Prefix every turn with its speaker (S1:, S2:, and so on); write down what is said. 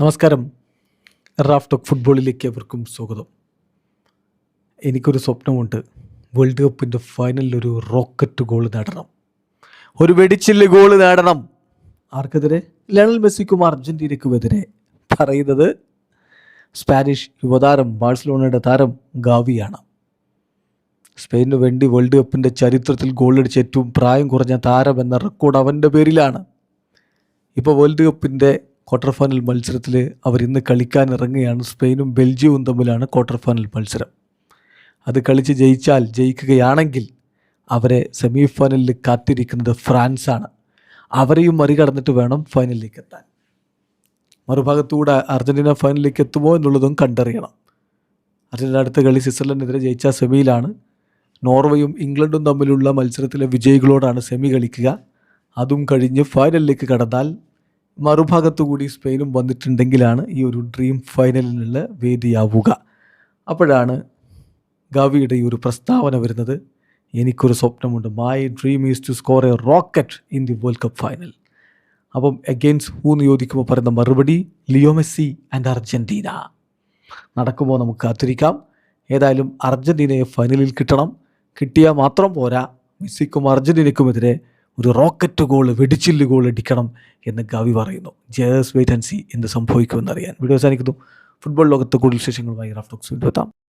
S1: നമസ്കാരം. Raf talk ഫുട്ബോളിലേക്ക് അവർക്കും സ്വാഗതം. എനിക്കൊരു സ്വപ്നമുണ്ട്. വേൾഡ് കപ്പിൻ്റെ ഫൈനലിൽ ഒരു റോക്കറ്റ് ഗോൾ നേടണം, ഒരു വെടിച്ചില്ല് ഗോൾ നേടണം. ആർക്കെതിരെ? ലയണൽ മെസ്സിക്കും അർജൻറ്റീനയ്ക്കുമെതിരെ. പറയുന്നത് സ്പാനിഷ് യുവതാരം, ബാഴ്സലോണയുടെ താരം ഗാവിയാണ്. സ്പെയിനു വേണ്ടി വേൾഡ് കപ്പിൻ്റെ ചരിത്രത്തിൽ ഗോളടിച്ച ഏറ്റവും പ്രായം കുറഞ്ഞ താരം എന്ന റെക്കോർഡ് അവൻ്റെ പേരിലാണ്. ഇപ്പോൾ വേൾഡ് കപ്പിൻ്റെ ക്വാർട്ടർ ഫൈനൽ മത്സരത്തിൽ അവർ ഇന്ന് കളിക്കാൻ ഇറങ്ങുകയാണ്. സ്പെയിനും ബെൽജിയവും തമ്മിലാണ് ക്വാർട്ടർ ഫൈനൽ മത്സരം. അത് കളിച്ച് ജയിക്കുകയാണെങ്കിൽ അവരെ സെമി ഫൈനലിൽ കാത്തിരിക്കുന്നത് ഫ്രാൻസാണ്. അവരെയും മറികടന്നിട്ട് വേണം ഫൈനലിലേക്ക് എത്താൻ. മറുഭാഗത്തൂടെ അർജൻറ്റീന ഫൈനലിലേക്ക് എത്തുമോ എന്നുള്ളതും കണ്ടറിയണം. അർജൻറ്റീന അടുത്ത കളി സ്വിറ്റ്സർലൻഡിനെതിരെ ജയിച്ച സെമിയിലാണ്. നോർവേയും ഇംഗ്ലണ്ടും തമ്മിലുള്ള മത്സരത്തിലെ വിജയികളോടാണ് സെമി കളിക്കുക. അതും കഴിഞ്ഞ് ഫൈനലിലേക്ക് കടന്നാൽ മറുഭാഗത്തുകൂടി സ്പെയിനും വന്നിട്ടുണ്ടെങ്കിലാണ് ഈ ഒരു ഡ്രീം ഫൈനലിനുള്ള വേദിയാവുക. അപ്പോഴാണ് ഗാവിയുടെ ഈ ഒരു പ്രസ്താവന വരുന്നത്. എനിക്കൊരു സ്വപ്നമുണ്ട്. My dream is to score a rocket in the world cup final. അപ്പം എഗെയിൻസ്റ്റ് ഹൂ എന്ന് ചോദിക്കുമ്പോൾ പറയുന്ന മറുപടി ലിയോ മെസ്സി ആൻഡ് അർജൻറ്റീന. നടക്കുമ്പോൾ നമുക്ക് കാത്തിരിക്കാം. ഏതായാലും അർജൻറ്റീനയെ ഫൈനലിൽ കിട്ടണം. കിട്ടിയാൽ മാത്രം പോരാ, മെസ്സിക്കും അർജൻറ്റീനയ്ക്കുമെതിരെ ഒരു റോക്കറ്റ് ഗോൾ, വെടിച്ചില്ല് ഗോൾ അടിക്കണം എന്ന് ഗാവി പറയുന്നു. ജസ്റ്റ് വെയിറ്റ് ആൻഡ് സീ എന്ത് സംഭവിക്കുമെന്നറിയാൻ. വീഡിയോ അവസാനിക്കുന്നു. ഫുട്ബോൾ ലോകത്ത് കൂടുതൽ വിശേഷങ്ങളുമായി റാഫ് ടോക്സ് വീണ്ടും എത്താം.